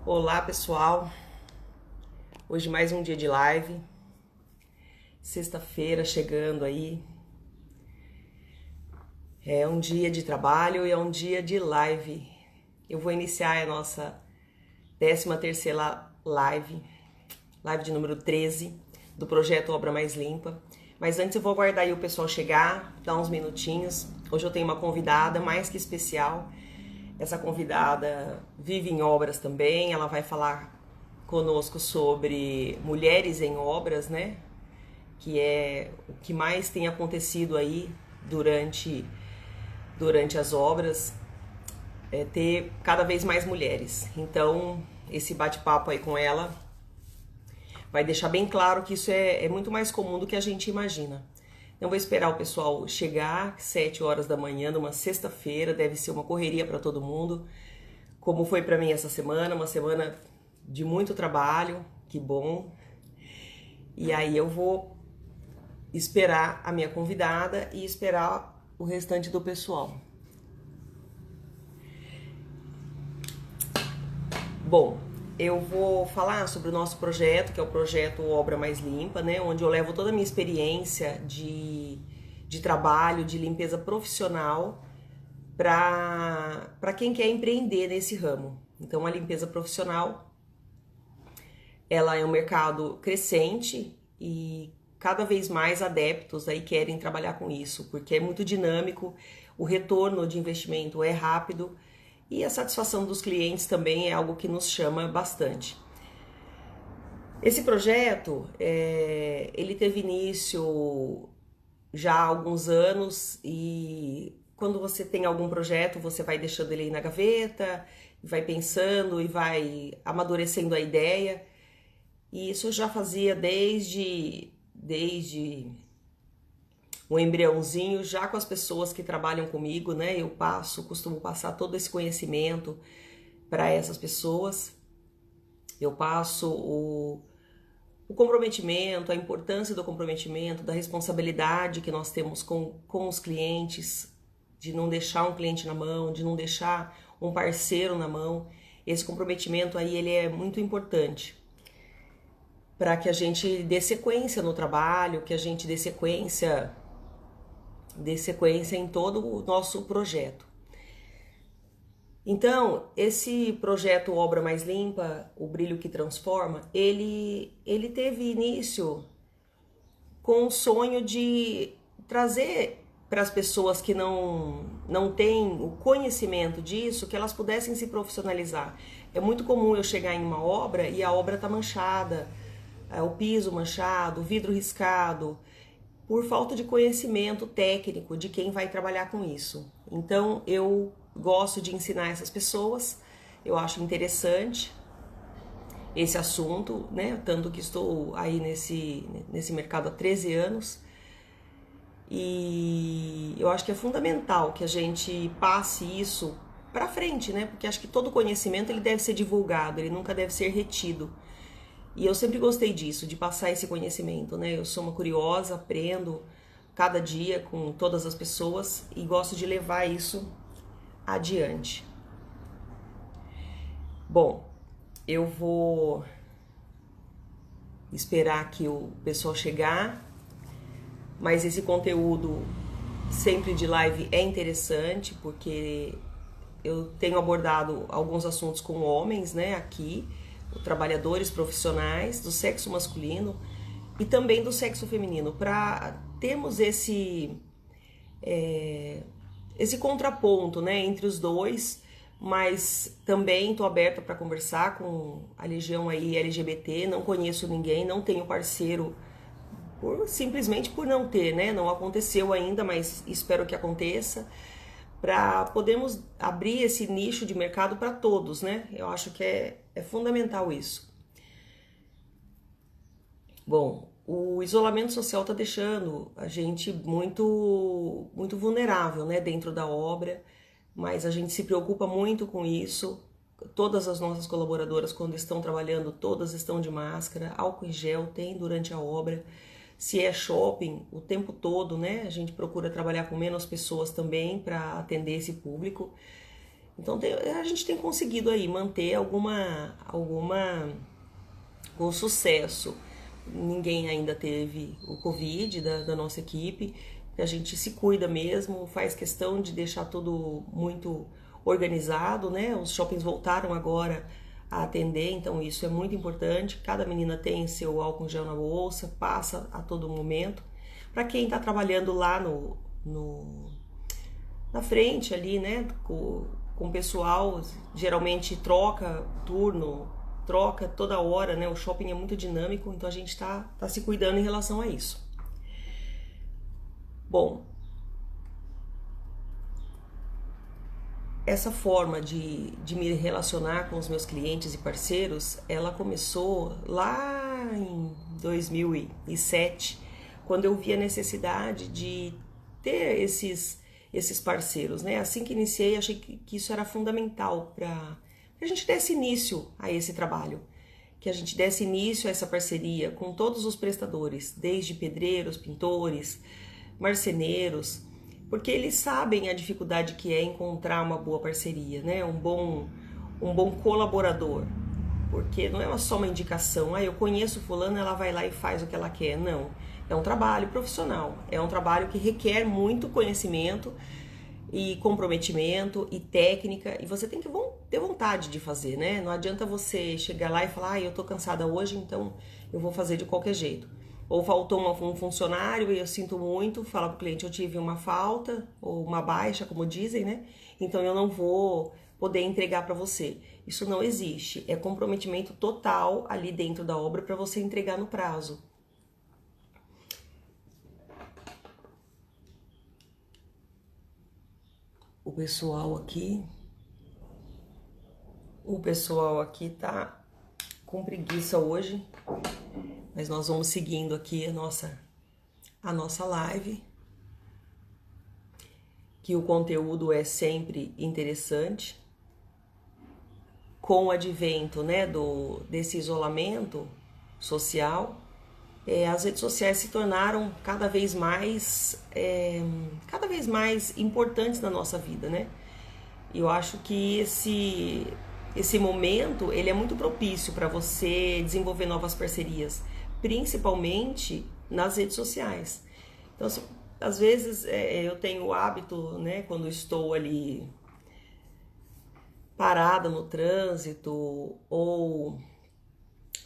Olá pessoal, hoje mais um dia de live, sexta-feira chegando aí, é um dia de trabalho e é um dia de live. Eu vou iniciar a nossa 13ª live de número 13 do projeto Obra Mais Limpa, mas antes eu vou aguardar aí o pessoal chegar, dar uns minutinhos. Hoje eu tenho uma convidada mais que especial. Essa convidada vive em obras também, ela vai falar conosco sobre mulheres em obras, né? Que é o que mais tem acontecido aí durante as obras, é ter cada vez mais mulheres. Então, esse bate-papo aí com ela vai deixar bem claro que isso é muito mais comum do que a gente imagina. Então, vou esperar o pessoal chegar, 7 horas da manhã, numa sexta-feira, deve ser uma correria para todo mundo, como foi para mim essa semana, uma semana de muito trabalho, que bom. E aí eu vou esperar a minha convidada e esperar o restante do pessoal. Bom, eu vou falar sobre o nosso projeto, que é o projeto Obra Mais Limpa, né? Onde eu levo toda a minha experiência de trabalho, de limpeza profissional para quem quer empreender nesse ramo. Então, a limpeza profissional, ela é um mercado crescente e cada vez mais adeptos aí querem trabalhar com isso, porque é muito dinâmico, o retorno de investimento é rápido e a satisfação dos clientes também é algo que nos chama bastante. Esse projeto, ele teve início já há alguns anos e quando você tem algum projeto, você vai deixando ele aí na gaveta, vai pensando e vai amadurecendo a ideia. E isso eu já fazia desde o embriãozinho, já com as pessoas que trabalham comigo, né? Eu costumo passar todo esse conhecimento para essas pessoas. Eu passo o comprometimento, a importância do comprometimento, da responsabilidade que nós temos com os clientes, de não deixar um cliente na mão, de não deixar um parceiro na mão. Esse comprometimento aí, ele é muito importante para que a gente dê sequência no trabalho, que a gente dê sequência em todo o nosso projeto. Então, esse projeto Obra Mais Limpa, o Brilho que Transforma, ele teve início com o sonho de trazer para as pessoas que não têm o conhecimento disso, que elas pudessem se profissionalizar. É muito comum eu chegar em uma obra e a obra está manchada, o piso manchado, o vidro riscado, por falta de conhecimento técnico de quem vai trabalhar com isso. Então, eu gosto de ensinar essas pessoas, eu acho interessante esse assunto, né? Tanto que estou aí nesse mercado há 13 anos. E eu acho que é fundamental que a gente passe isso para frente, né? Porque acho que todo conhecimento ele deve ser divulgado, ele nunca deve ser retido. E eu sempre gostei disso, de passar esse conhecimento, né? Eu sou uma curiosa, aprendo cada dia com todas as pessoas e gosto de levar isso adiante. Bom, eu vou esperar aqui o pessoal chegar, mas esse conteúdo sempre de live é interessante porque eu tenho abordado alguns assuntos com homens, né, aqui, trabalhadores profissionais do sexo masculino e também do sexo feminino, para termos esse contraponto, né, entre os dois, mas também estou aberta para conversar com a legião aí LGBT, não conheço ninguém, não tenho parceiro, simplesmente por não ter, né, não aconteceu ainda, mas espero que aconteça, para podermos abrir esse nicho de mercado para todos, né, eu acho que é fundamental isso. Bom, o isolamento social está deixando a gente muito vulnerável, né, dentro da obra, mas a gente se preocupa muito com isso. Todas as nossas colaboradoras, quando estão trabalhando, todas estão de máscara, álcool em gel tem durante a obra. Se é shopping, o tempo todo, né, a gente procura trabalhar com menos pessoas também para atender esse público. Então a gente tem conseguido aí manter com sucesso. Ninguém ainda teve o Covid da nossa equipe. A gente se cuida mesmo, faz questão de deixar tudo muito organizado, né? Os shoppings voltaram agora a atender, então isso é muito importante. Cada menina tem seu álcool gel na bolsa, passa a todo momento. Para quem está trabalhando lá na frente ali, né, com o pessoal, geralmente troca turno, troca toda hora, né? O shopping é muito dinâmico, então a gente tá se cuidando em relação a isso. Bom, essa forma de me relacionar com os meus clientes e parceiros, ela começou lá em 2007, quando eu vi a necessidade de ter esses parceiros, né? Assim que iniciei, achei que isso era fundamental para a gente desse início a esse trabalho, que a gente desse início a essa parceria com todos os prestadores, desde pedreiros, pintores, marceneiros, porque eles sabem a dificuldade que é encontrar uma boa parceria, né? Um bom colaborador, porque não é só uma indicação, eu conheço fulano, ela vai lá e faz o que ela quer, não. É um trabalho profissional, é um trabalho que requer muito conhecimento e comprometimento e técnica, e você tem que ter vontade de fazer, né? Não adianta você chegar lá e falar, eu tô cansada hoje, então eu vou fazer de qualquer jeito. Ou faltou um funcionário e eu sinto muito, fala pro cliente, eu tive uma falta ou uma baixa, como dizem, né? Então eu não vou poder entregar para você. Isso não existe, é comprometimento total ali dentro da obra para você entregar no prazo. O pessoal aqui tá com preguiça hoje, mas nós vamos seguindo aqui a nossa live, que o conteúdo é sempre interessante. Com o advento, né, desse isolamento social, as redes sociais se tornaram cada vez mais importantes na nossa vida, né? E eu acho que esse momento ele é muito propício para você desenvolver novas parcerias, principalmente nas redes sociais. Então, às vezes eu tenho o hábito, né, quando estou ali parada no trânsito, ou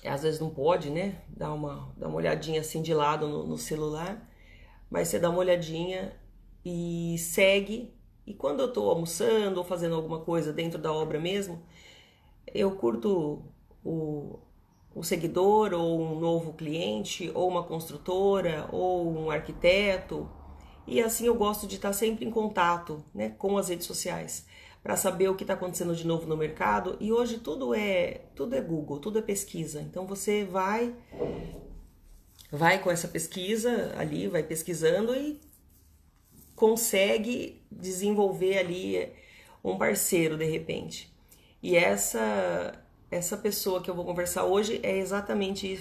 às vezes não pode, né, dar uma olhadinha assim de lado no celular, mas você dá uma olhadinha e segue. E quando eu tô almoçando ou fazendo alguma coisa dentro da obra mesmo, eu curto o seguidor, ou um novo cliente, ou uma construtora, ou um arquiteto. E assim eu gosto de estar sempre em contato, né, com as redes sociais, para saber o que está acontecendo de novo no mercado. E hoje tudo é Google, tudo é pesquisa. Então você vai com essa pesquisa ali, vai pesquisando e consegue desenvolver ali um parceiro de repente. E essa pessoa que eu vou conversar hoje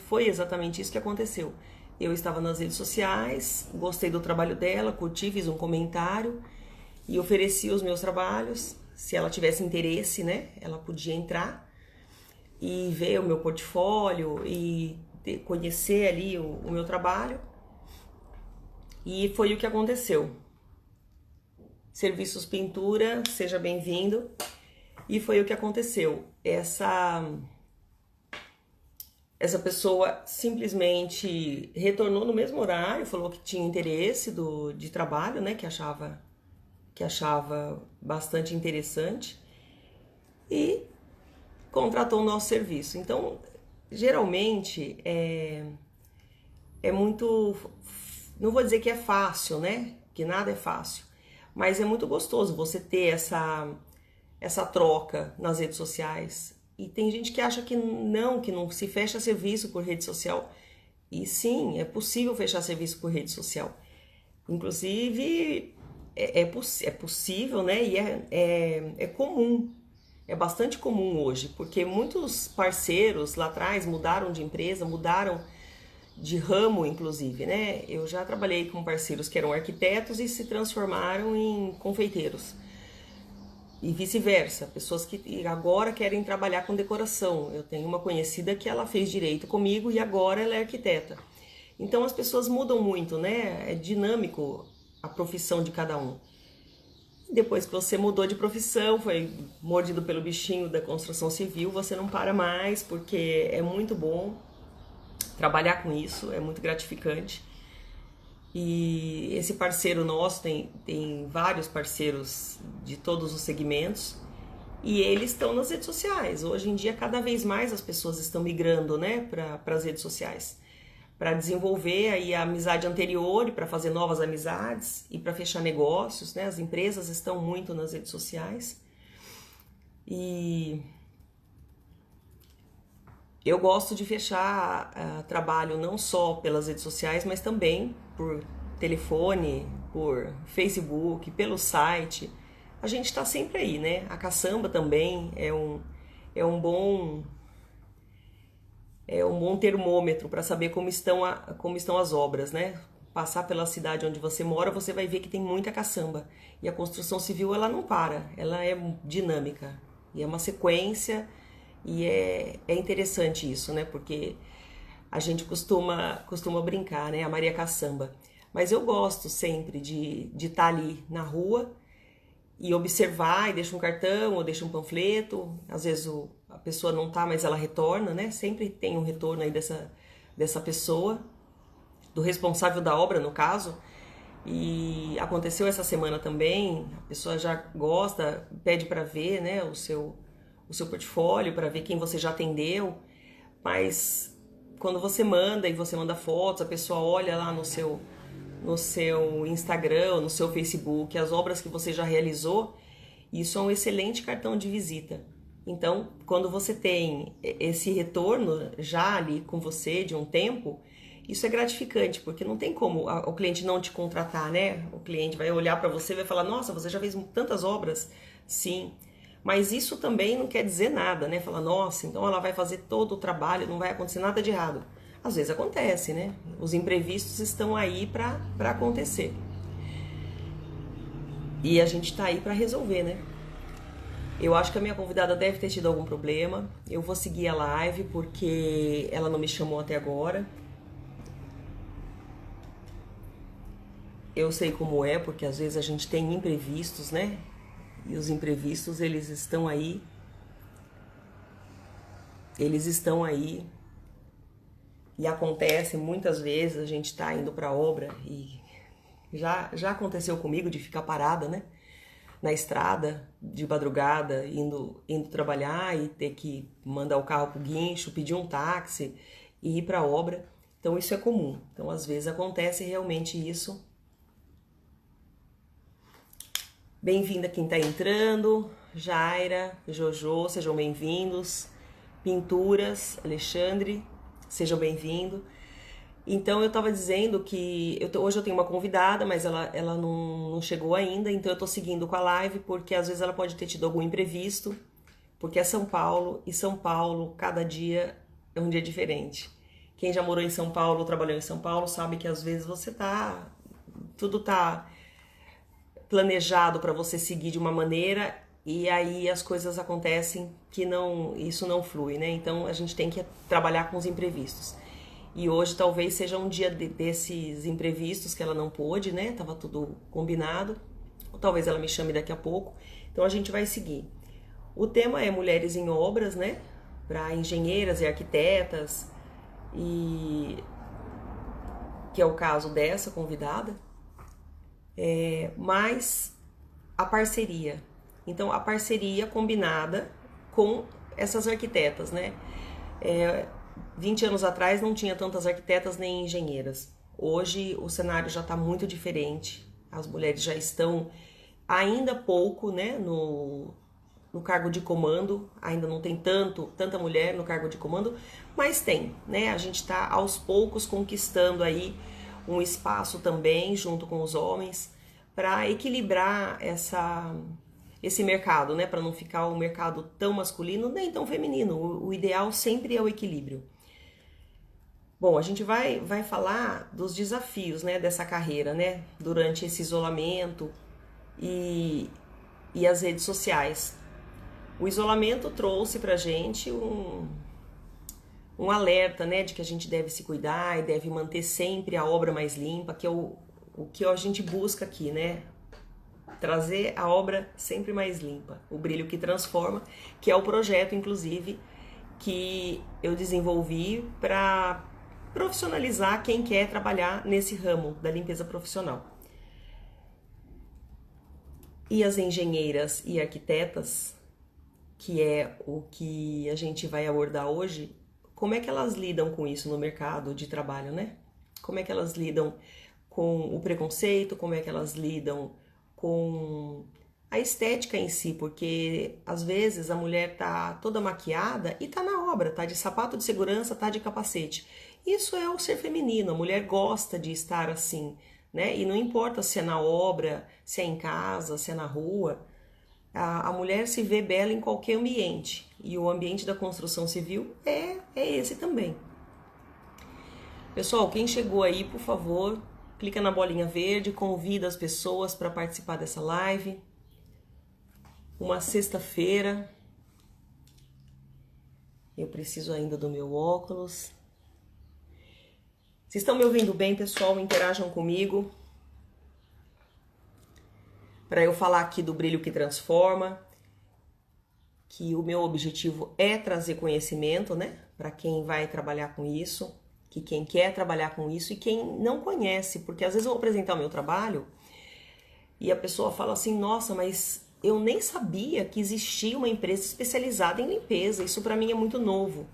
foi exatamente isso que aconteceu. Eu estava nas redes sociais, gostei do trabalho dela, curti, fiz um comentário e ofereci os meus trabalhos. Se ela tivesse interesse, né, ela podia entrar e ver o meu portfólio e conhecer ali o meu trabalho. E foi o que aconteceu. Serviços Pintura, seja bem-vindo. E foi o que aconteceu. Essa pessoa simplesmente retornou no mesmo horário, falou que tinha interesse de trabalho, né, que achava bastante interessante, e contratou o nosso serviço. Então, geralmente é muito, não vou dizer que é fácil, né, que nada é fácil, mas é muito gostoso você ter essa troca nas redes sociais. E tem gente que acha que não se fecha serviço por rede social. E sim, é possível fechar serviço por rede social. Inclusive, é possível, né? E é comum, é bastante comum hoje, porque muitos parceiros lá atrás mudaram de empresa, mudaram de ramo, inclusive, né? Eu já trabalhei com parceiros que eram arquitetos e se transformaram em confeiteiros. E vice-versa, pessoas que agora querem trabalhar com decoração. Eu tenho uma conhecida que ela fez direito comigo e agora ela é arquiteta. Então as pessoas mudam muito, né? É dinâmico a profissão de cada um. Depois que você mudou de profissão, foi mordido pelo bichinho da construção civil, você não para mais, porque é muito bom trabalhar com isso, é muito gratificante. E esse parceiro nosso tem vários parceiros de todos os segmentos e eles estão nas redes sociais. Hoje em dia, cada vez mais as pessoas estão migrando, né, para as redes sociais, para desenvolver aí a amizade anterior e para fazer novas amizades e para fechar negócios, né? As empresas estão muito nas redes sociais e eu gosto de fechar trabalho não só pelas redes sociais, mas também por telefone, por Facebook, pelo site. A gente está sempre aí, né? A caçamba também é um bom termômetro para saber como estão as obras, né? Passar pela cidade onde você mora, você vai ver que tem muita caçamba. E a construção civil, ela não para, ela é dinâmica. E é uma sequência, e é interessante isso, né? Porque a gente costuma brincar, né? A Maria Caçamba. Mas eu gosto sempre de estar ali na rua e observar, e deixa um cartão, ou deixa um panfleto. Às vezes a pessoa não tá, mas ela retorna, né? Sempre tem um retorno aí dessa pessoa, do responsável da obra, no caso. E aconteceu essa semana também, a pessoa já gosta, pede para ver, né, o seu portfólio, para ver quem você já atendeu, mas quando você manda e você manda fotos, a pessoa olha lá no seu Instagram, no seu Facebook, as obras que você já realizou, isso é um excelente cartão de visita. Então, quando você tem esse retorno já ali com você de um tempo, isso é gratificante, porque não tem como o cliente não te contratar, né? O cliente vai olhar para você e vai falar, nossa, você já fez tantas obras? Sim. Mas isso também não quer dizer nada, né? Falar, nossa, então ela vai fazer todo o trabalho, não vai acontecer nada de errado. Às vezes acontece, né? Os imprevistos estão aí para acontecer. E a gente tá aí para resolver, né? Eu acho que a minha convidada deve ter tido algum problema. Eu vou seguir a live porque ela não me chamou até agora. Eu sei como é, porque às vezes a gente tem imprevistos, né? E os imprevistos, eles estão aí. Eles estão aí. E acontece muitas vezes, a gente tá indo pra obra e já aconteceu comigo de ficar parada, né? Na estrada, de madrugada, indo trabalhar e ter que mandar o carro pro guincho, pedir um táxi e ir pra obra. Então isso é comum. Então às vezes acontece realmente isso. Bem-vinda quem tá entrando, Jaira, Jojo, sejam bem-vindos. Pinturas, Alexandre, sejam bem-vindos. Então eu tava dizendo que hoje eu tenho uma convidada, mas ela não chegou ainda, então eu tô seguindo com a live porque às vezes ela pode ter tido algum imprevisto, porque é São Paulo, e São Paulo, cada dia é um dia diferente. Quem já morou em São Paulo, trabalhou em São Paulo, sabe que às vezes tudo tá planejado para você seguir de uma maneira e aí as coisas acontecem que isso não flui, né? Então a gente tem que trabalhar com os imprevistos. E hoje talvez seja um dia desses imprevistos que ela não pôde, né? Tava tudo combinado. Ou talvez ela me chame daqui a pouco. Então a gente vai seguir. O tema é mulheres em obras, né? Para engenheiras e arquitetas, e que é o caso dessa convidada. Mas a parceria. Então, a parceria combinada com essas arquitetas, né? 20 anos atrás não tinha tantas arquitetas nem engenheiras. Hoje o cenário já está muito diferente. As mulheres já estão ainda pouco, né, no cargo de comando. Ainda não tem tanta mulher no cargo de comando, mas tem, né? A gente está aos poucos conquistando aí um espaço também junto com os homens para equilibrar esse mercado, né? Para não ficar um mercado tão masculino nem tão feminino. O ideal sempre é o equilíbrio. Bom, a gente vai falar dos desafios, né, dessa carreira, né, durante esse isolamento e e as redes sociais. O isolamento trouxe pra gente um alerta, né, de que a gente deve se cuidar e deve manter sempre a obra mais limpa, que é o que a gente busca aqui, né? Trazer a obra sempre mais limpa, o brilho que transforma, que é o projeto, inclusive, que eu desenvolvi para profissionalizar quem quer trabalhar nesse ramo da limpeza profissional. E as engenheiras e arquitetas, que é o que a gente vai abordar hoje, como é que elas lidam com isso no mercado de trabalho, né? Como é que elas lidam com o preconceito, como é que elas lidam com a estética em si, porque às vezes a mulher tá toda maquiada e tá na obra, tá de sapato de segurança, tá de capacete. Isso é o ser feminino, a mulher gosta de estar assim, né? E não importa se é na obra, se é em casa, se é na rua, a mulher se vê bela em qualquer ambiente. E o ambiente da construção civil é esse também. Pessoal, quem chegou aí, por favor, clica na bolinha verde, convida as pessoas para participar dessa live. Uma sexta-feira. Eu preciso ainda do meu óculos. Vocês estão me ouvindo bem, pessoal? Interajam comigo. Para eu falar aqui do brilho que transforma, que o meu objetivo é trazer conhecimento, né? Para quem vai trabalhar com isso, que quem quer trabalhar com isso e quem não conhece, porque às vezes eu vou apresentar o meu trabalho e a pessoa fala assim, nossa, mas eu nem sabia que existia uma empresa especializada em limpeza, isso para mim é muito novo.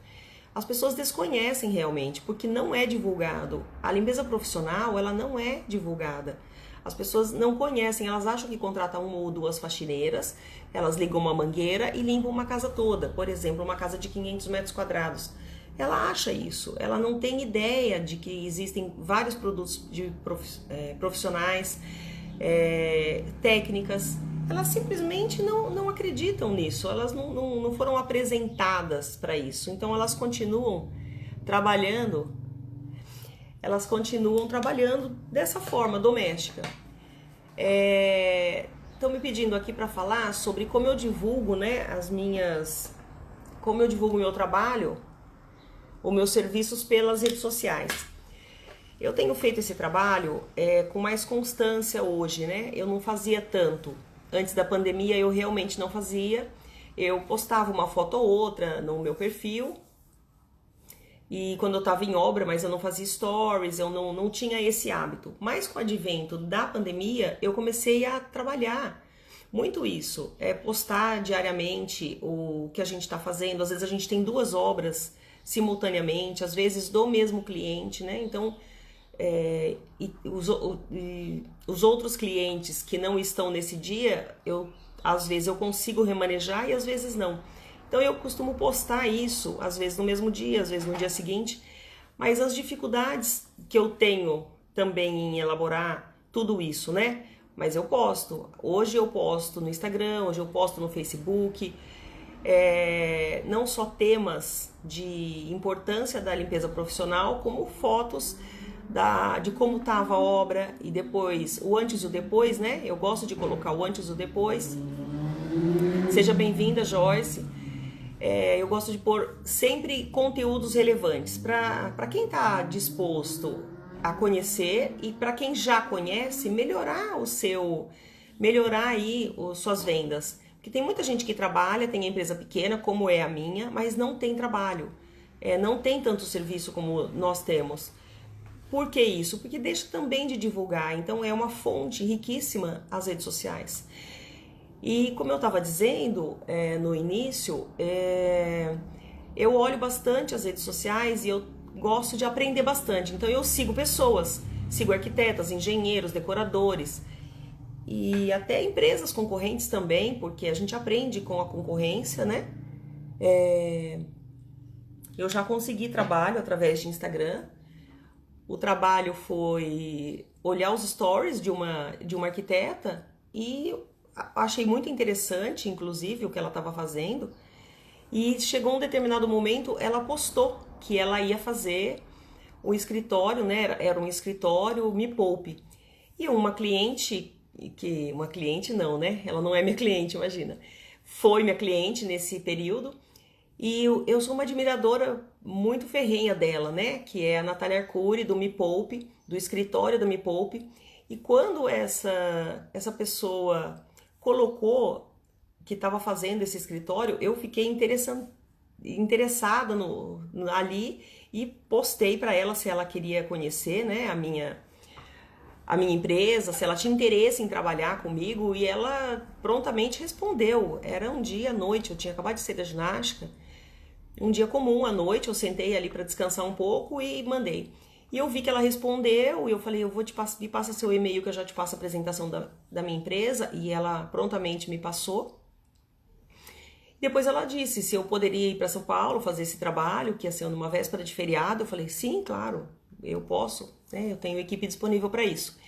As pessoas desconhecem realmente, porque não é divulgado. A limpeza profissional, ela não é divulgada. As pessoas não conhecem, elas acham que contratam uma ou duas faxineiras, elas ligam uma mangueira e limpam uma casa toda. Por exemplo, uma casa de 500 metros quadrados. Ela acha isso, ela não tem ideia de que existem vários produtos de profissionais, técnicas. Elas simplesmente não acreditam nisso, elas não foram apresentadas para isso. Então elas continuam trabalhando dessa forma doméstica. Estão me pedindo aqui para falar sobre como eu divulgo, né, como eu divulgo o meu trabalho, os meus serviços pelas redes sociais. Eu tenho feito esse trabalho com mais constância hoje, né? Eu não fazia tanto. Antes da pandemia eu realmente não fazia. Eu postava uma foto ou outra no meu perfil. E quando eu estava em obra, mas eu não fazia stories, eu não tinha esse hábito. Mas com o advento da pandemia, eu comecei a trabalhar muito isso. Postar diariamente o que a gente está fazendo. Às vezes a gente tem 2 obras simultaneamente, às vezes do mesmo cliente, né? Então, os outros clientes que não estão nesse dia, às vezes eu consigo remanejar e às vezes não. Então eu costumo postar isso, às vezes no mesmo dia, às vezes no dia seguinte, mas as dificuldades que eu tenho também em elaborar tudo isso, né? Mas eu posto. Hoje eu posto no Instagram, hoje eu posto no Facebook, não só temas de importância da limpeza profissional, como fotos de como estava a obra e depois, o antes e o depois, né? Eu gosto de colocar o antes e o depois. Seja bem-vinda, Joyce. Eu gosto de pôr sempre conteúdos relevantes para quem está disposto a conhecer e para quem já conhece, melhorar aí suas vendas. Porque tem muita gente que trabalha, tem empresa pequena, como é a minha, mas não tem trabalho, não tem tanto serviço como nós temos. Por que isso? Porque deixa também de divulgar, então é uma fonte riquíssima as redes sociais. E como eu estava dizendo no início, eu olho bastante as redes sociais e eu gosto de aprender bastante. Então eu sigo pessoas, sigo arquitetas, engenheiros, decoradores e até empresas concorrentes também, porque a gente aprende com a concorrência, né? Eu já consegui trabalho através de Instagram. O trabalho foi olhar os stories de uma arquiteta e achei muito interessante, inclusive, o que ela estava fazendo. E chegou um determinado momento, ela postou que ela ia fazer o escritório, né? Era um escritório Me Poupe. E uma cliente que uma cliente não, né? Ela não é minha cliente, imagina. Foi minha cliente nesse período e eu sou uma admiradora muito ferrenha dela, né? Que é a Natália Arcuri, do Me Poupe, do escritório do Me Poupe. E quando essa pessoa colocou que estava fazendo esse escritório, eu fiquei interessada ali e postei para ela se ela queria conhecer, né, a minha empresa, se ela tinha interesse em trabalhar comigo, e ela prontamente respondeu. Era um dia à noite, eu tinha acabado de sair da ginástica, um dia comum à noite, eu sentei ali para descansar um pouco e mandei. E eu vi que ela respondeu, e eu falei, eu vou me passa seu e-mail que eu já te passo a apresentação da minha empresa, e ela prontamente me passou. Depois ela disse se eu poderia ir para São Paulo fazer esse trabalho, que ia ser numa véspera de feriado. Eu falei, sim, claro, eu posso, né? Eu tenho equipe disponível para isso.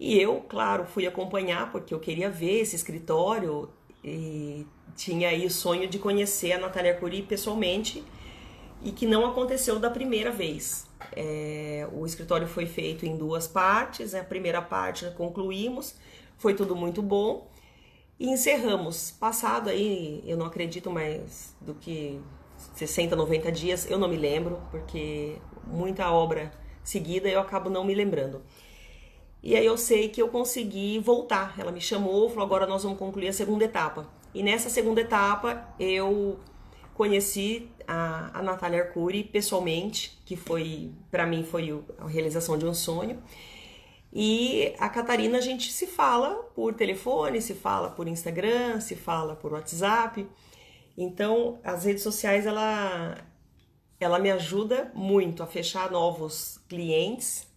E eu, claro, fui acompanhar porque eu queria ver esse escritório e tinha aí o sonho de conhecer a Natália Arcuri pessoalmente, e que não aconteceu da primeira vez. O escritório foi feito em 2 partes, a primeira parte concluímos, foi tudo muito bom. E encerramos. Passado aí, eu não acredito mais do que 60, 90 dias, eu não me lembro, porque muita obra seguida eu acabo não me lembrando. E aí eu sei que eu consegui voltar. Ela me chamou, falou, agora nós vamos concluir a segunda etapa. E nessa segunda etapa eu conheci a Natália Arcuri pessoalmente, que foi, para mim, foi a realização de um sonho. E a Catarina, a gente se fala por telefone, se fala por Instagram, se fala por WhatsApp. Então, as redes sociais, ela me ajuda muito a fechar novos clientes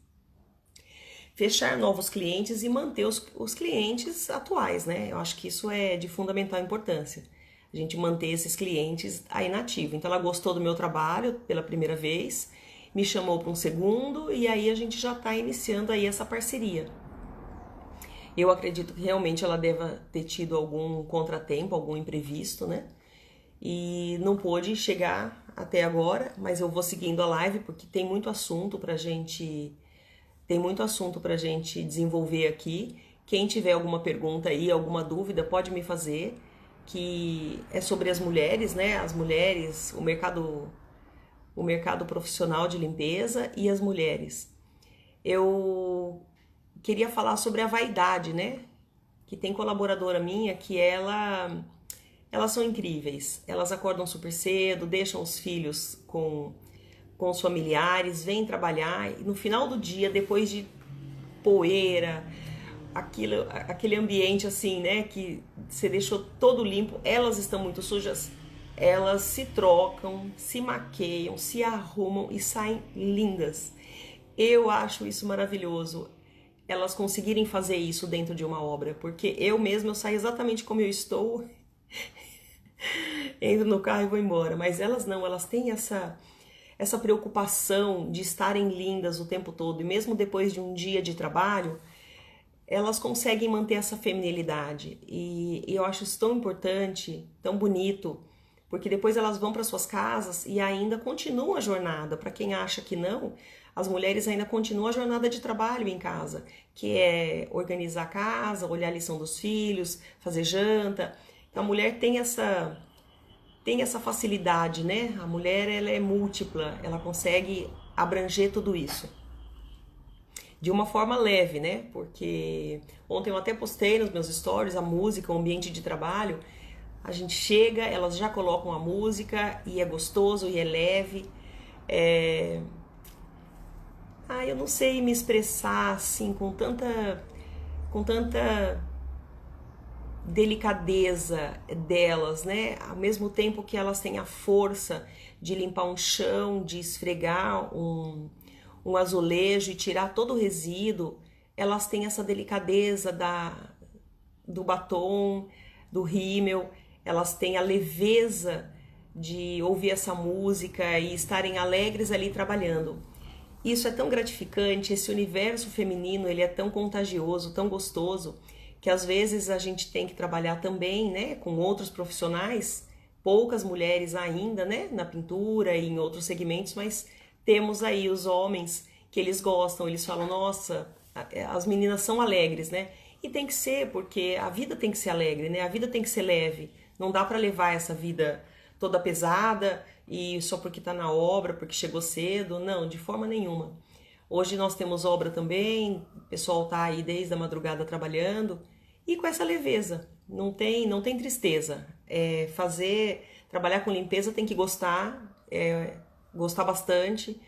e manter os clientes atuais, né? Eu acho que isso é de fundamental importância, a gente manter esses clientes aí na ativa. Então, ela gostou do meu trabalho pela primeira vez, me chamou para um segundo, e aí a gente já está iniciando aí essa parceria. Eu acredito que realmente ela deva ter tido algum contratempo, algum imprevisto, né? E não pôde chegar até agora, mas eu vou seguindo a live porque tem muito assunto pra gente desenvolver aqui. Quem tiver alguma pergunta aí, alguma dúvida, pode me fazer, que é sobre as mulheres, né? As mulheres, o mercado profissional de limpeza e as mulheres. Eu queria falar sobre a vaidade, né? Que tem colaboradora minha que elas são incríveis. Elas acordam super cedo, deixam os filhos com os familiares, vêm trabalhar e no final do dia, depois de poeira, aquele ambiente assim, né, que você deixou todo limpo, elas estão muito sujas, elas se trocam, se maqueiam, se arrumam e saem lindas. Eu acho isso maravilhoso, elas conseguirem fazer isso dentro de uma obra, porque eu saio exatamente como eu estou, entro no carro e vou embora, mas elas não, elas têm essa preocupação de estarem lindas o tempo todo, e mesmo depois de um dia de trabalho, elas conseguem manter essa feminilidade, e eu acho isso tão importante, tão bonito, porque depois elas vão para suas casas e ainda continuam a jornada. Para quem acha que não, as mulheres ainda continuam a jornada de trabalho em casa, que é organizar a casa, olhar a lição dos filhos, fazer janta. Então a mulher tem essa facilidade, né? A mulher, ela é múltipla, ela consegue abranger tudo isso de uma forma leve, né? Porque ontem eu até postei nos meus stories a música, o ambiente de trabalho. A gente chega, elas já colocam a música e é gostoso e é leve. Eu não sei me expressar assim com tanta delicadeza delas, né? Ao mesmo tempo que elas têm a força de limpar um chão, de esfregar um azulejo e tirar todo o resíduo, elas têm essa delicadeza do batom, do rímel, elas têm a leveza de ouvir essa música e estarem alegres ali trabalhando. Isso é tão gratificante, esse universo feminino, ele é tão contagioso, tão gostoso, que às vezes a gente tem que trabalhar também, né, com outros profissionais, poucas mulheres ainda, né, na pintura e em outros segmentos, mas temos aí os homens que eles gostam, eles falam, nossa, as meninas são alegres, né? E tem que ser, porque a vida tem que ser alegre, né? A vida tem que ser leve. Não dá para levar essa vida toda pesada e só porque tá na obra, porque chegou cedo. Não, de forma nenhuma. Hoje nós temos obra também, o pessoal tá aí desde a madrugada trabalhando e com essa leveza. Não tem tristeza. Trabalhar com limpeza tem que gostar, gostar bastante.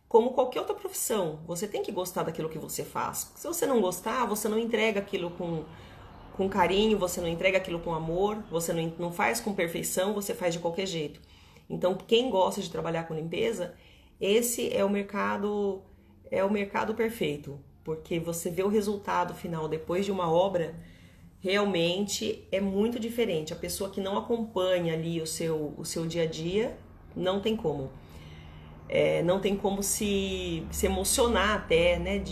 Como qualquer outra profissão, você tem que gostar daquilo que você faz. Se você não gostar, você não entrega aquilo com carinho, você não entrega aquilo com amor, você não faz com perfeição, você faz de qualquer jeito. Então, quem gosta de trabalhar com limpeza, esse é o mercado perfeito, porque você vê o resultado final depois de uma obra, realmente é muito diferente. A pessoa que não acompanha ali o seu dia a dia, não tem como. Não tem como se emocionar até, né?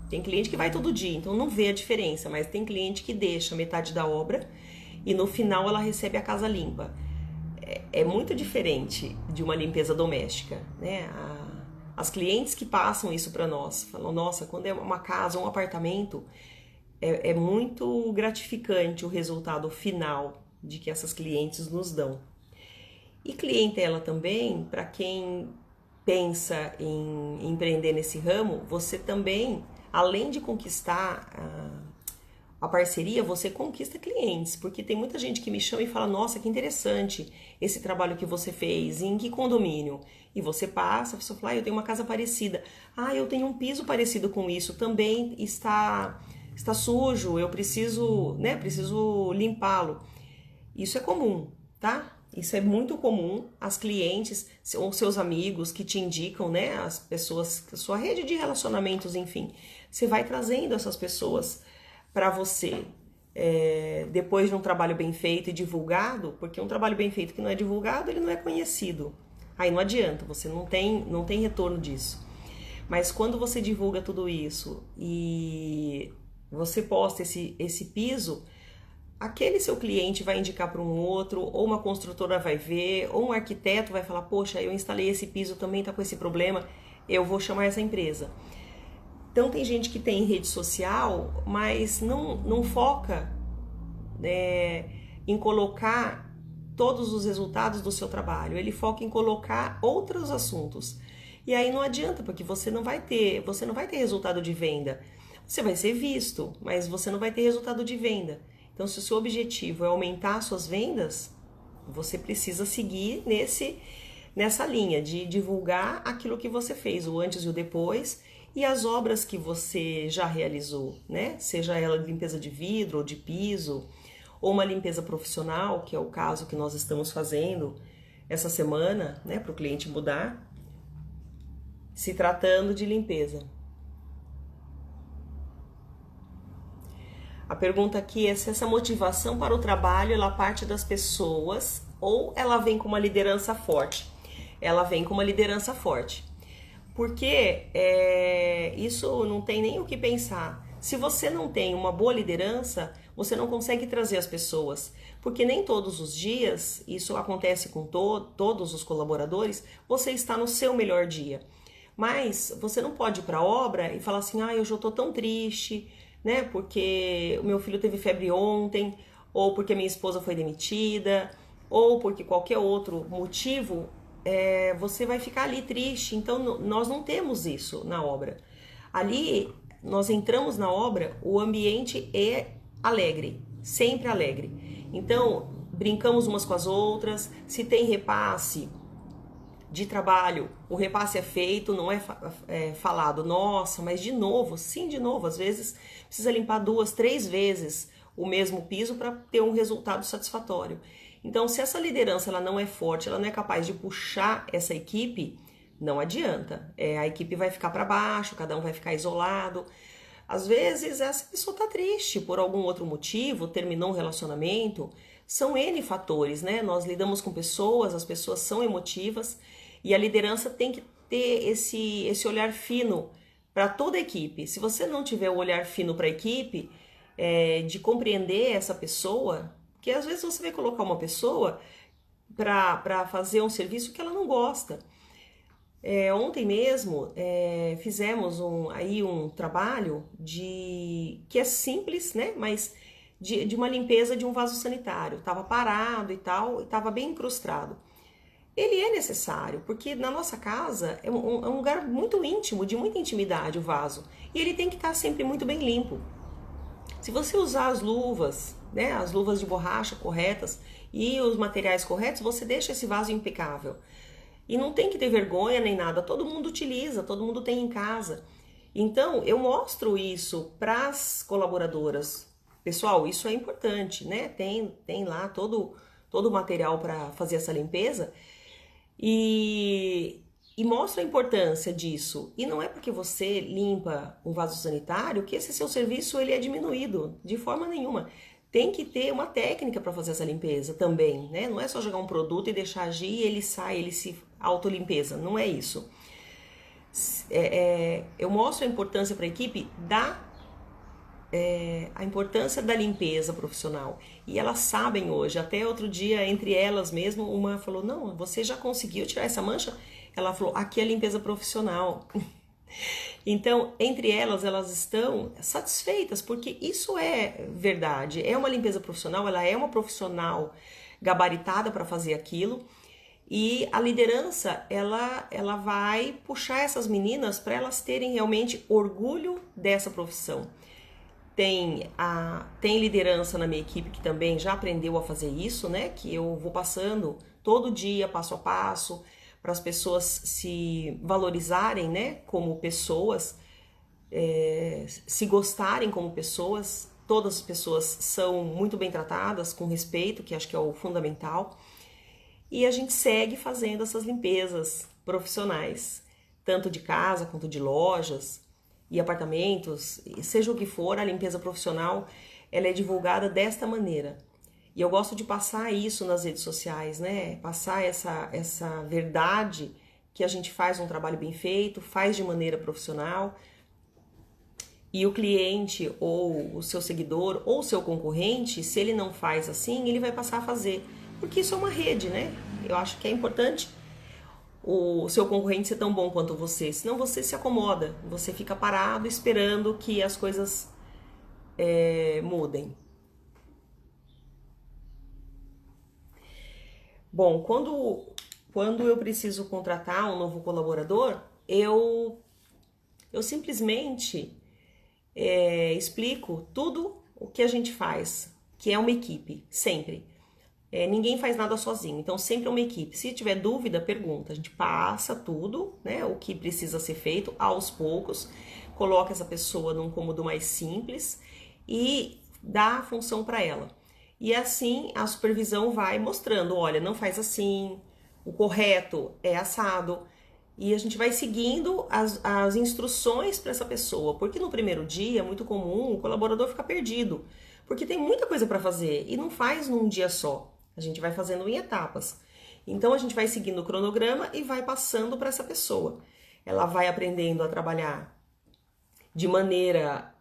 Tem cliente que vai todo dia, então não vê a diferença, mas tem cliente que deixa metade da obra e no final ela recebe a casa limpa. É muito diferente de uma limpeza doméstica, né? As clientes que passam isso para nós falam: nossa, quando é uma casa, um apartamento, é muito gratificante o resultado final de que essas clientes nos dão. E clientela também, para quem pensa em empreender nesse ramo, você também, além de conquistar a parceria, você conquista clientes, porque tem muita gente que me chama e fala: nossa, que interessante esse trabalho que você fez, em que condomínio? E você passa, a pessoa fala: eu tenho uma casa parecida, eu tenho um piso parecido com isso, também está sujo, eu preciso limpá-lo. Isso é comum, tá? Isso é muito comum, as clientes ou seus amigos que te indicam, né? As pessoas, sua rede de relacionamentos, enfim. Você vai trazendo essas pessoas para você depois de um trabalho bem feito e divulgado, porque um trabalho bem feito que não é divulgado, ele não é conhecido. Aí não adianta, você não tem retorno disso. Mas quando você divulga tudo isso e você posta esse piso, aquele seu cliente vai indicar para um outro, ou uma construtora vai ver, ou um arquiteto vai falar: poxa, eu instalei esse piso, também está com esse problema, eu vou chamar essa empresa. Então tem gente que tem rede social, mas não foca em colocar todos os resultados do seu trabalho, ele foca em colocar outros assuntos. E aí não adianta, porque você não vai ter resultado de venda. Você vai ser visto, mas você não vai ter resultado de venda. Então, se o seu objetivo é aumentar suas vendas, você precisa seguir nessa linha de divulgar aquilo que você fez, o antes e o depois, e as obras que você já realizou, né? Seja ela limpeza de vidro ou de piso, ou uma limpeza profissional, que é o caso que nós estamos fazendo essa semana, né, para o cliente mudar, se tratando de limpeza. A pergunta aqui é se essa motivação para o trabalho ela parte das pessoas ou ela vem com uma liderança forte. Ela vem com uma liderança forte. Porque isso não tem nem o que pensar. Se você não tem uma boa liderança, você não consegue trazer as pessoas. Porque nem todos os dias, isso acontece com todos os colaboradores, você está no seu melhor dia. Mas você não pode ir para a obra e falar assim: eu já estou tão triste, né? Porque o meu filho teve febre ontem, ou porque minha esposa foi demitida, ou porque qualquer outro motivo, você vai ficar ali triste. Então, nós não temos isso na obra. Ali, nós entramos na obra, o ambiente é alegre, sempre alegre. Então, brincamos umas com as outras, se tem repasse de trabalho, o repasse é feito, não é falado: nossa, mas de novo, sim, de novo. Às vezes precisa limpar 2, 3 vezes o mesmo piso para ter um resultado satisfatório. Então, se essa liderança ela não é forte, ela não é capaz de puxar essa equipe, não adianta. A equipe vai ficar para baixo, cada um vai ficar isolado. Às vezes essa pessoa está triste por algum outro motivo, terminou um relacionamento. São N fatores, né? Nós lidamos com pessoas, as pessoas são emotivas e a liderança tem que ter esse olhar fino para toda a equipe. Se você não tiver o olhar fino para a equipe, de compreender essa pessoa, porque às vezes você vai colocar uma pessoa para fazer um serviço que ela não gosta. Ontem mesmo fizemos aí um trabalho que é simples, né? Mas de uma limpeza de um vaso sanitário. Tava parado e tal, e tava bem incrustado. Ele é necessário, porque na nossa casa é um lugar muito íntimo, de muita intimidade o vaso. E ele tem que estar sempre muito bem limpo. Se você usar as luvas, né, as luvas de borracha corretas e os materiais corretos, você deixa esse vaso impecável. E não tem que ter vergonha nem nada, todo mundo utiliza, todo mundo tem em casa. Então, eu mostro isso para as colaboradoras. Pessoal, isso é importante, né? Tem lá todo o material para fazer essa limpeza e mostra a importância disso. E não é porque você limpa um vaso sanitário que esse seu serviço ele é diminuído, de forma nenhuma. Tem que ter uma técnica para fazer essa limpeza também, né? Não é só jogar um produto e deixar agir e ele sai, ele se autolimpeza. Não é isso. Eu mostro a importância para a equipe a importância da limpeza profissional. E elas sabem hoje, até outro dia, entre elas mesmo, uma falou, não, você já conseguiu tirar essa mancha? Ela falou, aqui é limpeza profissional. Então, entre elas estão satisfeitas, porque isso é verdade. É uma limpeza profissional, ela é uma profissional gabaritada para fazer aquilo. E a liderança, ela vai puxar essas meninas para elas terem realmente orgulho dessa profissão. Tem liderança na minha equipe que também já aprendeu a fazer isso, né? Que eu vou passando todo dia, passo a passo, para as pessoas se valorizarem, né? Como pessoas, se gostarem como pessoas. Todas as pessoas são muito bem tratadas, com respeito, que acho que é o fundamental. E a gente segue fazendo essas limpezas profissionais, tanto de casa quanto de lojas e apartamentos, seja o que for, a limpeza profissional, ela é divulgada desta maneira. E eu gosto de passar isso nas redes sociais, né? Passar essa verdade que a gente faz um trabalho bem feito, faz de maneira profissional, e o cliente ou o seu seguidor ou o seu concorrente, se ele não faz assim, ele vai passar a fazer, porque isso é uma rede, né? Eu acho que é importante o seu concorrente ser tão bom quanto você, senão você se acomoda, você fica parado esperando que as coisas mudem. Bom, quando eu preciso contratar um novo colaborador, eu simplesmente explico tudo o que a gente faz, que é uma equipe, sempre. Ninguém faz nada sozinho, então sempre é uma equipe. Se tiver dúvida, pergunta. A gente passa tudo, né, o que precisa ser feito aos poucos, coloca essa pessoa num cômodo mais simples e dá a função para ela. E assim a supervisão vai mostrando, olha, não faz assim, o correto é assado. E a gente vai seguindo as instruções para essa pessoa, porque no primeiro dia é muito comum o colaborador ficar perdido, porque tem muita coisa para fazer e não faz num dia só. A gente vai fazendo em etapas. Então a gente vai seguindo o cronograma e vai passando para essa pessoa. Ela vai aprendendo a trabalhar de maneira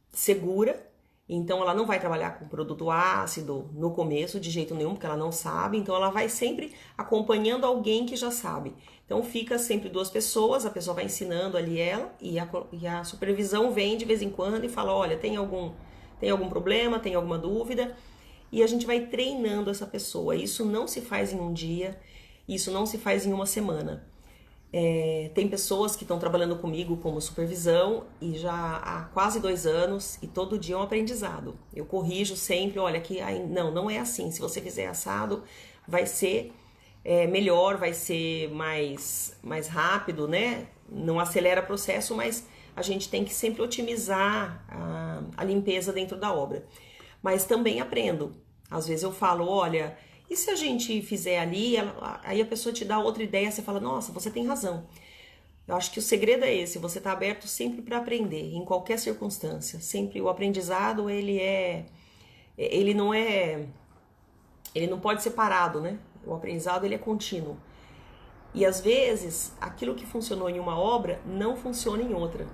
segura. Então ela não vai trabalhar com produto ácido no começo de jeito nenhum, porque ela não sabe. Então ela vai sempre acompanhando alguém que já sabe. Então fica sempre duas pessoas, a pessoa vai ensinando ali ela e a supervisão vem de vez em quando e fala, olha, tem algum problema, tem alguma dúvida? E a gente vai treinando essa pessoa. Isso não se faz em um dia, isso não se faz em uma semana. Tem pessoas que estão trabalhando comigo como supervisão e já há quase 2 anos e todo dia é um aprendizado. Eu corrijo sempre, olha, que não é assim. Se você fizer assado, vai ser melhor, vai ser mais rápido, né? Não acelera o processo, mas a gente tem que sempre otimizar a limpeza dentro da obra. Mas também aprendo. Às vezes eu falo, olha, e se a gente fizer ali, aí a pessoa te dá outra ideia, você fala, nossa, você tem razão. Eu acho que o segredo é esse, você tá aberto sempre para aprender, em qualquer circunstância. Sempre o aprendizado, ele não pode ser parado, né? O aprendizado, ele é contínuo. E às vezes, aquilo que funcionou em uma obra, não funciona em outra.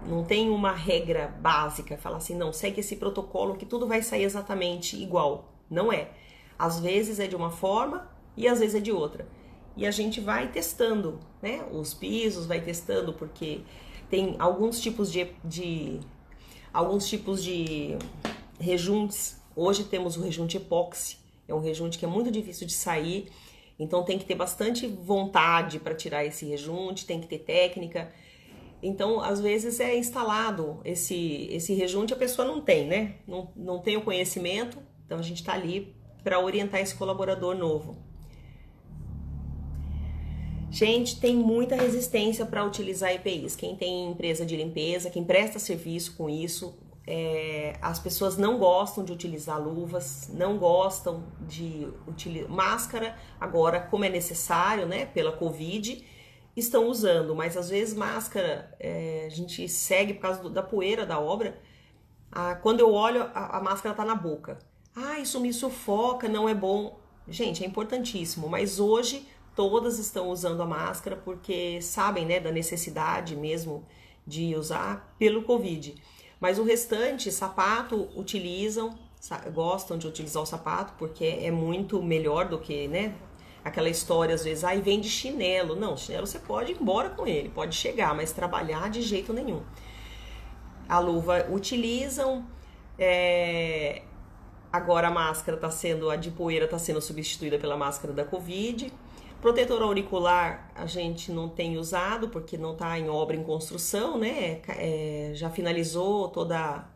Não tem uma regra básica, fala assim, não, segue esse protocolo que tudo vai sair exatamente igual. Não é. Às vezes é de uma forma e às vezes é de outra. e a gente vai testando, né? Os pisos, vai testando, porque tem alguns tipos de rejuntes. Hoje temos o rejunte epóxi, é um rejunte que é muito difícil de sair, então tem que ter bastante vontade para tirar esse rejunte, tem que ter técnica. Então, às vezes é instalado esse rejunte, a pessoa não tem, né? Não tem o conhecimento, então a gente está ali para orientar esse colaborador novo. Gente, tem muita resistência para utilizar EPIs. Quem tem empresa de limpeza, quem presta serviço com isso, as pessoas não gostam de utilizar luvas, não gostam de utilizar máscara. Agora, como é necessário, né, pela Covid, estão usando, mas às vezes máscara a gente segue por causa da poeira da obra. Quando eu olho, a máscara tá na boca. Isso me sufoca, não é bom. Gente, é importantíssimo, mas hoje todas estão usando a máscara porque sabem, né, da necessidade mesmo de usar pelo Covid. Mas o restante, sapato, utilizam, gostam de utilizar o sapato porque é muito melhor do que, né, aquela história às vezes, vem de chinelo. Não, chinelo você pode ir embora com ele, pode chegar, mas trabalhar de jeito nenhum. A luva utilizam, agora a máscara a de poeira está sendo substituída pela máscara da Covid. Protetor auricular a gente não tem usado porque não está em obra em construção, né? Já finalizou toda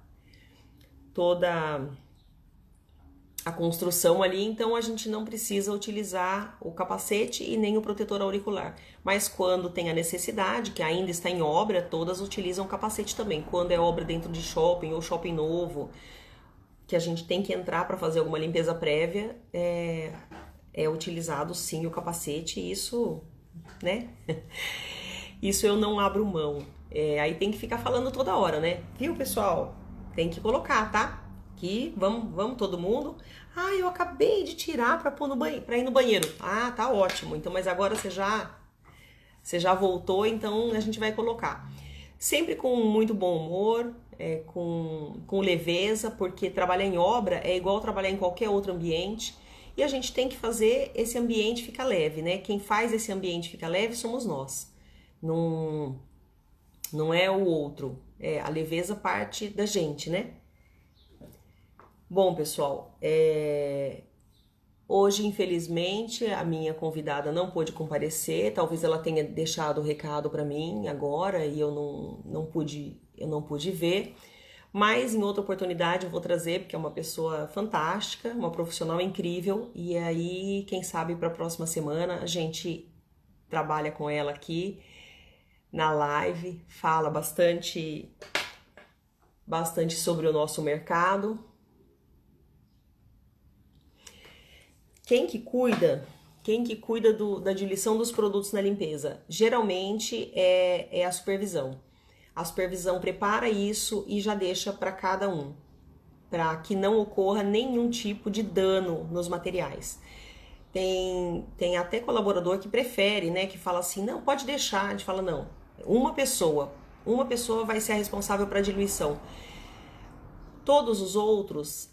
a construção ali, então a gente não precisa utilizar o capacete e nem o protetor auricular. Mas quando tem a necessidade, que ainda está em obra, todas utilizam o capacete também. Quando é obra dentro de shopping ou shopping novo, que a gente tem que entrar para fazer alguma limpeza prévia, é utilizado sim o capacete, isso, né? Isso eu não abro mão. Aí tem que ficar falando toda hora, né? Viu, pessoal? Tem que colocar, tá? Que vamos todo mundo. Eu acabei de tirar para ir no banheiro. Tá ótimo. Então, mas agora você já voltou, então a gente vai colocar. Sempre com muito bom humor, com leveza, porque trabalhar em obra é igual trabalhar em qualquer outro ambiente. E a gente tem que fazer esse ambiente ficar leve, né? Quem faz esse ambiente ficar leve somos nós. Não é o outro. A leveza parte da gente, né? Bom, pessoal, hoje, infelizmente, a minha convidada não pôde comparecer. Talvez ela tenha deixado o recado para mim agora e eu não pude ver. Mas em outra oportunidade eu vou trazer, porque é uma pessoa fantástica, uma profissional incrível. E aí, quem sabe para a próxima semana a gente trabalha com ela aqui na live, fala bastante sobre o nosso mercado. Quem que cuida da diluição dos produtos na limpeza? Geralmente é a supervisão. A supervisão prepara isso e já deixa para cada um, para que não ocorra nenhum tipo de dano nos materiais. Tem até colaborador que prefere, né, que fala assim, não, pode deixar. A gente fala, não, uma pessoa vai ser a responsável para a diluição. Todos os outros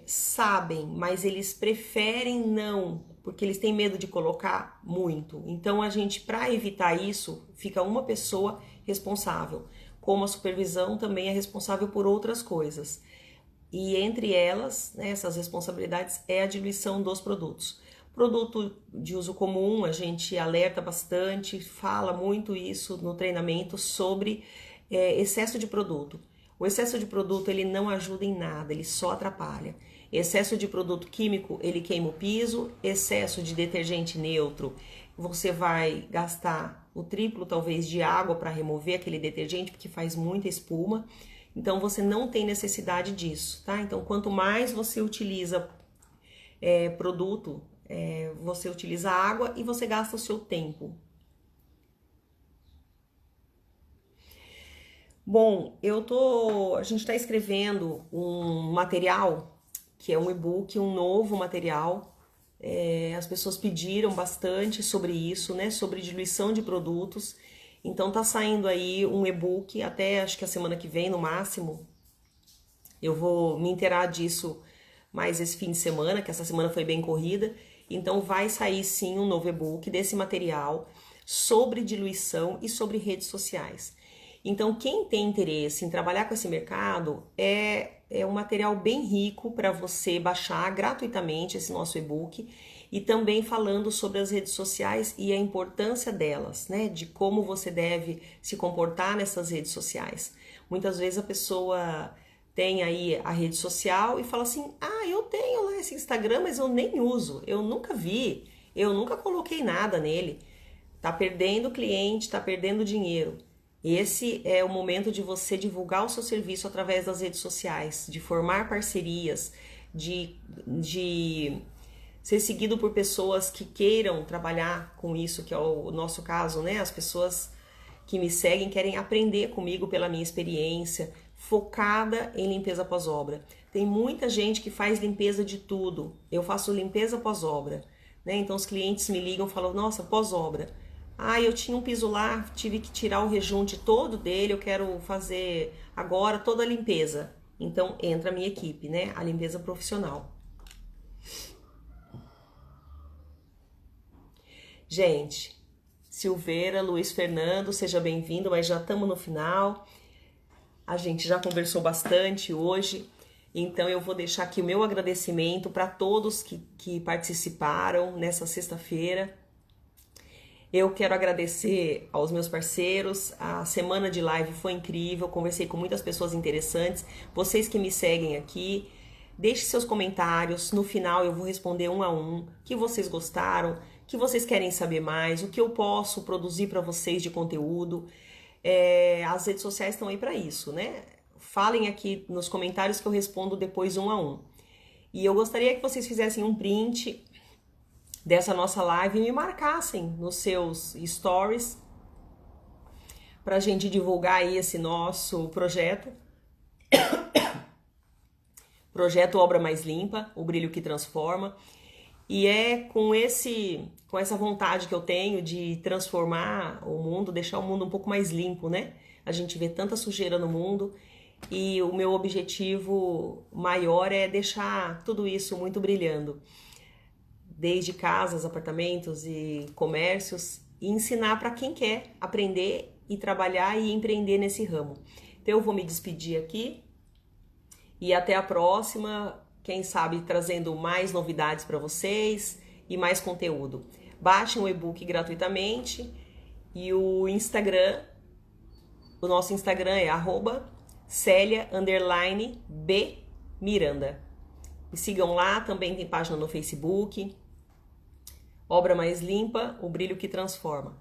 sabem, mas eles preferem não, porque eles têm medo de colocar muito. Então a gente, para evitar isso, fica uma pessoa responsável. Como a supervisão também é responsável por outras coisas. E entre elas, né, essas responsabilidades é a diluição dos produtos. Produto de uso comum, a gente alerta bastante, fala muito isso no treinamento sobre excesso de produto. O excesso de produto ele não ajuda em nada, ele só atrapalha. Excesso de produto químico, ele queima o piso. Excesso de detergente neutro, você vai gastar o triplo talvez de água para remover aquele detergente, porque faz muita espuma. Então você não tem necessidade disso, tá? Então quanto mais você utiliza produto, você utiliza água e você gasta o seu tempo. Bom, a gente está escrevendo um material, que é um e-book, um novo material. As pessoas pediram bastante sobre isso, né? Sobre diluição de produtos. Então tá saindo aí um e-book, até acho que a semana que vem, no máximo. Eu vou me inteirar disso mais esse fim de semana, que essa semana foi bem corrida. Então vai sair sim um novo e-book desse material sobre diluição e sobre redes sociais. Então quem tem interesse em trabalhar com esse mercado é um material bem rico para você baixar gratuitamente esse nosso e-book e também falando sobre as redes sociais e a importância delas, né? De como você deve se comportar nessas redes sociais. Muitas vezes a pessoa tem aí a rede social e fala assim: ah, eu tenho lá esse Instagram, mas eu nem uso, eu nunca vi, eu nunca coloquei nada nele. Tá perdendo cliente, tá perdendo dinheiro. Esse é o momento de você divulgar o seu serviço através das redes sociais, de formar parcerias, de ser seguido por pessoas que queiram trabalhar com isso, que é o nosso caso, né? As pessoas que me seguem querem aprender comigo pela minha experiência, focada em limpeza pós-obra. Tem muita gente que faz limpeza de tudo. Eu faço limpeza pós-obra, né? Então os clientes me ligam e falam: nossa, pós-obra. Ah, eu tinha um piso lá, tive que tirar o rejunte todo dele, eu quero fazer agora toda a limpeza. Então entra a minha equipe, né? A limpeza profissional. Gente, Silveira, Luiz Fernando, seja bem-vindo, mas já estamos no final. A gente já conversou bastante hoje, então eu vou deixar aqui o meu agradecimento para todos que participaram nessa sexta-feira. Eu quero agradecer aos meus parceiros, a semana de live foi incrível, conversei com muitas pessoas interessantes, vocês que me seguem aqui, deixe seus comentários, no final eu vou responder um a um, o que vocês gostaram, o que vocês querem saber mais, o que eu posso produzir para vocês de conteúdo. As redes sociais estão aí para isso, né? Falem aqui nos comentários que eu respondo depois um a um. E eu gostaria que vocês fizessem um print dessa nossa live e me marcassem nos seus stories para a gente divulgar aí esse nosso projeto. Projeto Obra Mais Limpa, o brilho que transforma. E é com essa vontade que eu tenho de transformar o mundo, deixar o mundo um pouco mais limpo, né? A gente vê tanta sujeira no mundo e o meu objetivo maior é deixar tudo isso muito brilhando. Desde casas, apartamentos e comércios, e ensinar para quem quer aprender e trabalhar e empreender nesse ramo. Então eu vou me despedir aqui e até a próxima, quem sabe trazendo mais novidades para vocês e mais conteúdo. Baixem o e-book gratuitamente e o Instagram, o nosso Instagram é @Celia_B_Miranda. Me sigam lá, também tem página no Facebook. Obra Mais Limpa, o brilho que transforma.